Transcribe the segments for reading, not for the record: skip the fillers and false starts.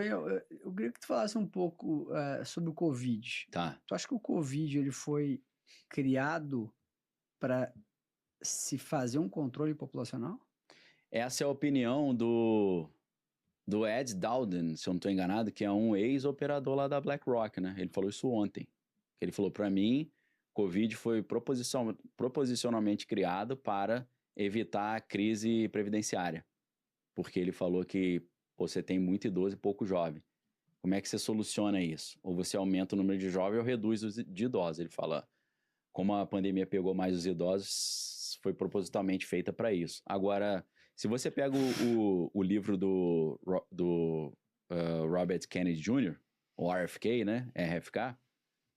Eu queria que tu falasse um pouco sobre o Covid. Tá. Tu acha que o Covid ele foi criado para se fazer um controle populacional? Essa é a opinião do Ed Dowden, se eu não estou enganado, que é um ex-operador lá da BlackRock, né? Ele falou isso ontem. Ele falou, para mim, Covid foi proposicionalmente criado para evitar a crise previdenciária. Porque ele falou que você tem muito idoso e pouco jovem. Como é que você soluciona isso? Ou você aumenta o número de jovens ou reduz os de idosos. Ele fala, como a pandemia pegou mais os idosos, foi propositalmente feita para isso. Agora, se você pega o livro do Robert Kennedy Jr., o RFK, né? RFK,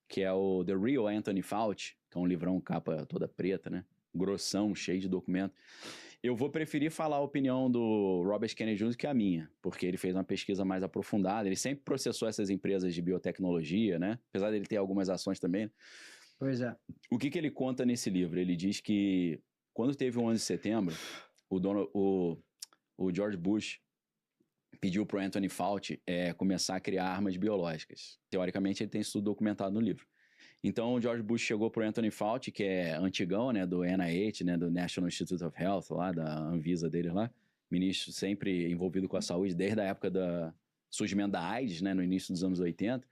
que é o The Real Anthony Fauci, que é um livrão capa toda preta, né? Grossão, cheio de documento. Eu vou preferir falar a opinião do Robert Kennedy Jr. que a minha, porque ele fez uma pesquisa mais aprofundada, ele sempre processou essas empresas de biotecnologia, né? Apesar dele ter algumas ações também. Pois é. O que ele conta nesse livro? Ele diz que quando teve o 11 de setembro, o George Bush pediu para o Anthony Fauci começar a criar armas biológicas. Teoricamente, ele tem isso tudo documentado no livro. Então, o George Bush chegou para o Anthony Fauci, que é antigão, né, do NIH, né, do National Institute of Health, lá, da Anvisa dele lá, ministro sempre envolvido com a saúde, desde a época do surgimento da AIDS, né, no início dos anos 80.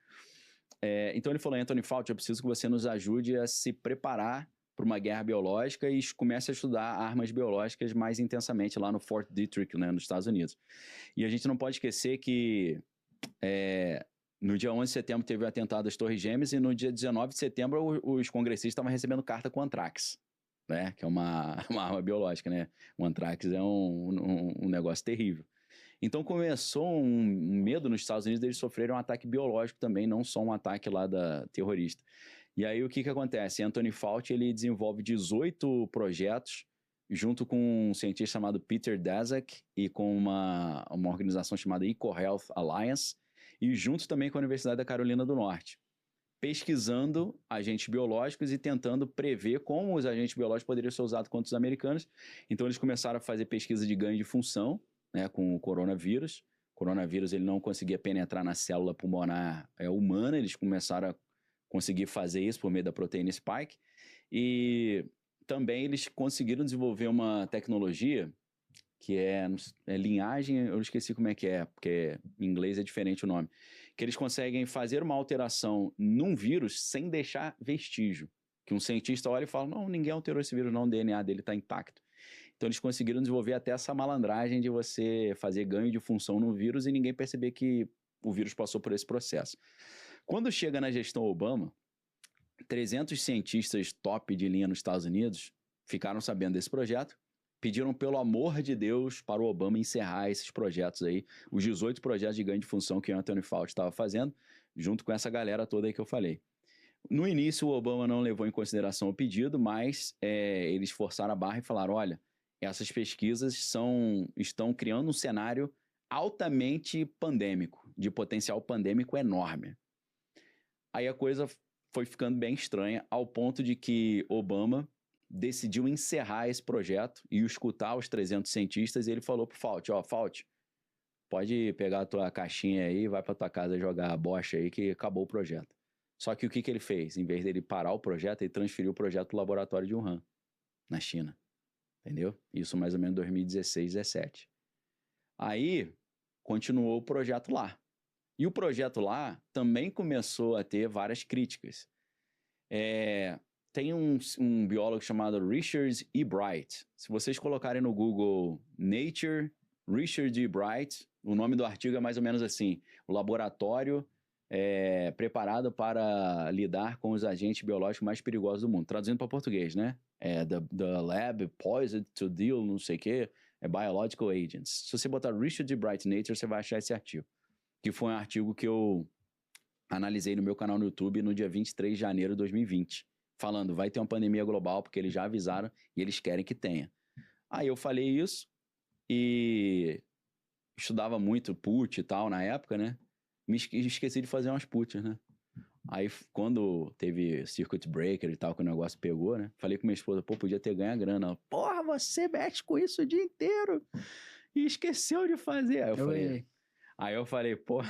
Então, ele falou, Anthony Fauci, eu preciso que você nos ajude a se preparar para uma guerra biológica e comece a estudar armas biológicas mais intensamente lá no Fort Detrick, né, nos Estados Unidos. E a gente não pode esquecer que no dia 11 de setembro teve o atentado das Torres Gêmeas e no dia 19 de setembro os congressistas estavam recebendo carta com antrax, né, que é uma arma biológica, né? O antrax é um negócio terrível. Então começou um medo nos Estados Unidos deles sofrerem um ataque biológico também, não só um ataque lá da terrorista. E aí o que acontece? Anthony Fauci ele desenvolve 18 projetos junto com um cientista chamado Peter Daszak e com uma organização chamada EcoHealth Alliance e junto também com a Universidade da Carolina do Norte, pesquisando agentes biológicos e tentando prever como os agentes biológicos poderiam ser usados contra os americanos. Então eles começaram a fazer pesquisa de ganho de função, né, com o coronavírus. O coronavírus ele não conseguia penetrar na célula pulmonar humana, eles começaram a conseguir fazer isso por meio da proteína spike. E também eles conseguiram desenvolver uma tecnologia que é linhagem, eu esqueci como é que é, porque em inglês é diferente o nome, que eles conseguem fazer uma alteração num vírus sem deixar vestígio. Que um cientista olha e fala, não, ninguém alterou esse vírus não, o DNA dele está intacto. Então eles conseguiram desenvolver até essa malandragem de você fazer ganho de função no vírus e ninguém perceber que o vírus passou por esse processo. Quando chega na gestão Obama, 300 cientistas top de linha nos Estados Unidos ficaram sabendo desse projeto, pediram pelo amor de Deus para o Obama encerrar esses projetos aí, os 18 projetos de ganho de função que o Anthony Fauci estava fazendo, junto com essa galera toda aí que eu falei. No início, o Obama não levou em consideração o pedido, mas eles forçaram a barra e falaram, olha, essas pesquisas estão criando um cenário altamente pandêmico, de potencial pandêmico enorme. Aí a coisa foi ficando bem estranha, ao ponto de que Obama decidiu encerrar esse projeto e escutar os 300 cientistas e ele falou pro Fauci, Fauci, pode pegar a tua caixinha aí, vai pra tua casa jogar a bocha aí que acabou o projeto. Só que o que ele fez? Em vez dele parar o projeto, ele transferiu o projeto pro laboratório de Wuhan, na China. Entendeu? Isso mais ou menos em 2016, 2017. Aí, continuou o projeto lá. E o projeto lá também começou a ter várias críticas. Tem um biólogo chamado Richard E. Bright. Se vocês colocarem no Google Nature, Richard E. Bright, o nome do artigo é mais ou menos assim, o laboratório preparado para lidar com os agentes biológicos mais perigosos do mundo. Traduzindo para português, né? The lab poised to deal, não sei o que, biological agents. Se você botar Richard E. Bright Nature, você vai achar esse artigo. Que foi um artigo que eu analisei no meu canal no YouTube no dia 23 de janeiro de 2020. Falando, vai ter uma pandemia global, porque eles já avisaram e eles querem que tenha. Aí eu falei isso e estudava muito PUT e tal na época, né? Me esqueci de fazer umas PUTs, né? Aí quando teve circuit breaker e tal, que o negócio pegou, né? Falei com minha esposa, podia ter ganho a grana. Ela, porra, você mexe com isso o dia inteiro e esqueceu de fazer. Aí eu falei... Aí eu falei, pô,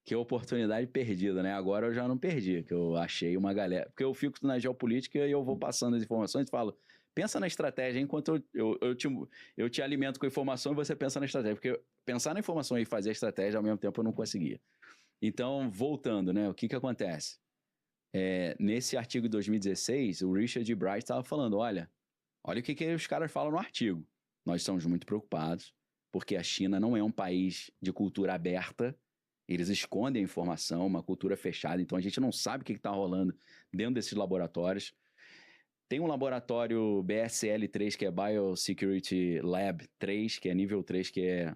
que oportunidade perdida, né? Agora eu já não perdi, que eu achei uma galera. Porque eu fico na geopolítica e eu vou passando as informações e falo, pensa na estratégia, enquanto eu te alimento com informação e você pensa na estratégia. Porque pensar na informação e fazer a estratégia ao mesmo tempo eu não conseguia. Então, voltando, né? O que acontece? Nesse artigo de 2016, o Richard Bright estava falando, olha o que os caras falam no artigo. Nós estamos muito preocupados, porque a China não é um país de cultura aberta, eles escondem a informação, uma cultura fechada, então a gente não sabe o que está rolando dentro desses laboratórios. Tem um laboratório BSL-3, que é Biosecurity Lab 3, que é nível 3, que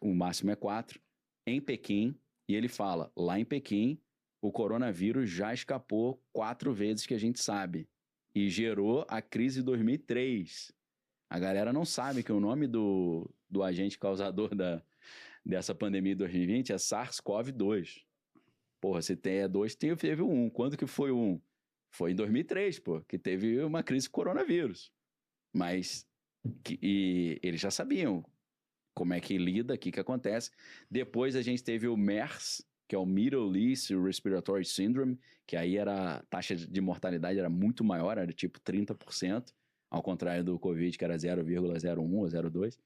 o máximo é 4, em Pequim, e ele fala, lá em Pequim, o coronavírus já escapou 4 vezes que a gente sabe, e gerou a crise de 2003. A galera não sabe que o nome do agente causador dessa pandemia de 2020 é SARS-CoV-2. Porra, se tem 2, teve o 1. Quando que foi o 1? Foi em 2003, pô, que teve uma crise coronavírus. Mas e eles já sabiam como é que lida, o que acontece. Depois a gente teve o MERS, que é o Middle East Respiratory Syndrome, que aí a taxa de mortalidade era muito maior, era tipo 30%, ao contrário do Covid, que era 0,01 ou 0,2.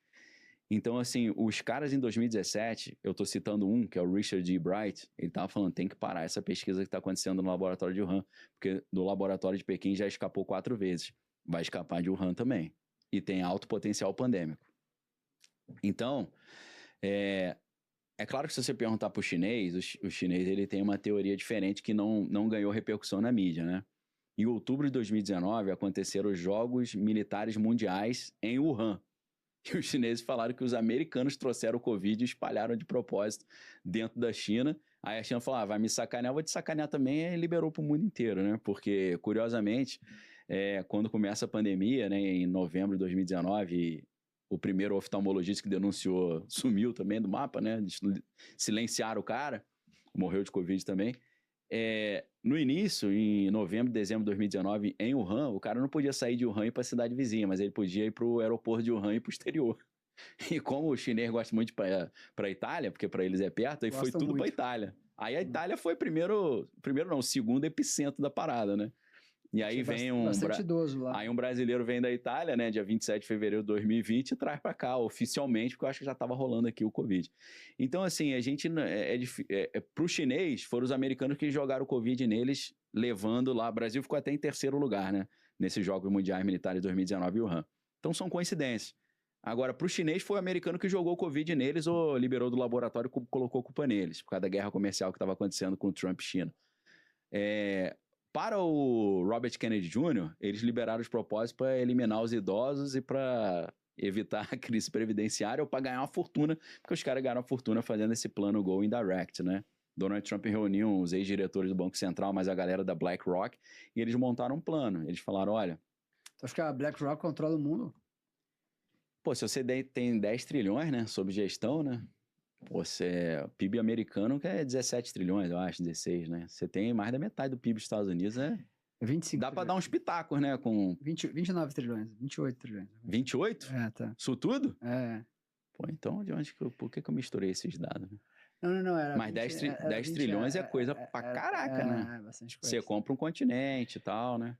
Então, assim, os caras em 2017, eu estou citando um, que é o Richard G. Bright, ele estava falando, tem que parar essa pesquisa que está acontecendo no laboratório de Wuhan, porque do laboratório de Pequim já escapou 4 vezes. Vai escapar de Wuhan também. E tem alto potencial pandêmico. Então, é claro que se você perguntar para o chinês, o chinês ele tem uma teoria diferente que não ganhou repercussão na mídia, né? Em outubro de 2019, aconteceram os Jogos Militares Mundiais em Wuhan. E os chineses falaram que os americanos trouxeram o Covid e espalharam de propósito dentro da China. Aí a China falou, vai me sacanear, vou te sacanear também, e liberou para o mundo inteiro, né? Porque, curiosamente, quando começa a pandemia, né, em novembro de 2019, o primeiro oftalmologista que denunciou sumiu também do mapa, né? Silenciaram o cara, morreu de Covid também. No início, em novembro, dezembro de 2019, em Wuhan, o cara não podia sair de Wuhan e ir para a cidade vizinha, mas ele podia ir para o aeroporto de Wuhan e para o exterior. E como o chinês gosta muito para a Itália, porque para eles é perto, aí foi tudo para a Itália. Aí a Itália foi o segundo epicentro da parada, né? E aí vem bastante idoso lá. Aí um brasileiro vem da Itália, né, dia 27 de fevereiro de 2020, e traz para cá oficialmente, porque eu acho que já estava rolando aqui o Covid. Então, assim, a gente, para o chinês, foram os americanos que jogaram o Covid neles, levando lá, o Brasil ficou até em terceiro lugar, né, nesses Jogos Mundiais Militares de 2019 em Wuhan. Então, são coincidências. Agora, para o chinês, foi o americano que jogou o Covid neles ou liberou do laboratório e colocou culpa neles, por causa da guerra comercial que estava acontecendo com o Trump e China. Para o Robert Kennedy Jr., eles liberaram os propósitos para eliminar os idosos e para evitar a crise previdenciária ou para ganhar uma fortuna, porque os caras ganharam uma fortuna fazendo esse plano Go Indirect, né? Donald Trump reuniu os ex-diretores do Banco Central, mas a galera da BlackRock, e eles montaram um plano. Eles falaram, olha... Tu acha que a BlackRock controla o mundo? Pô, se você tem 10 trilhões, né, sob gestão, né? Pô, o PIB americano que é 17 trilhões, eu acho, 16, né? Você tem mais da metade do PIB dos Estados Unidos, 25 dá para dar uns pitacos, né? Com 29 trilhões, 28 trilhões. 28? Tá. Isso tudo? Pô, então por que eu misturei esses dados? Né? Não, era mas 10 trilhões é coisa pra caraca, né? Bastante coisa. Você compra um continente e tal, né?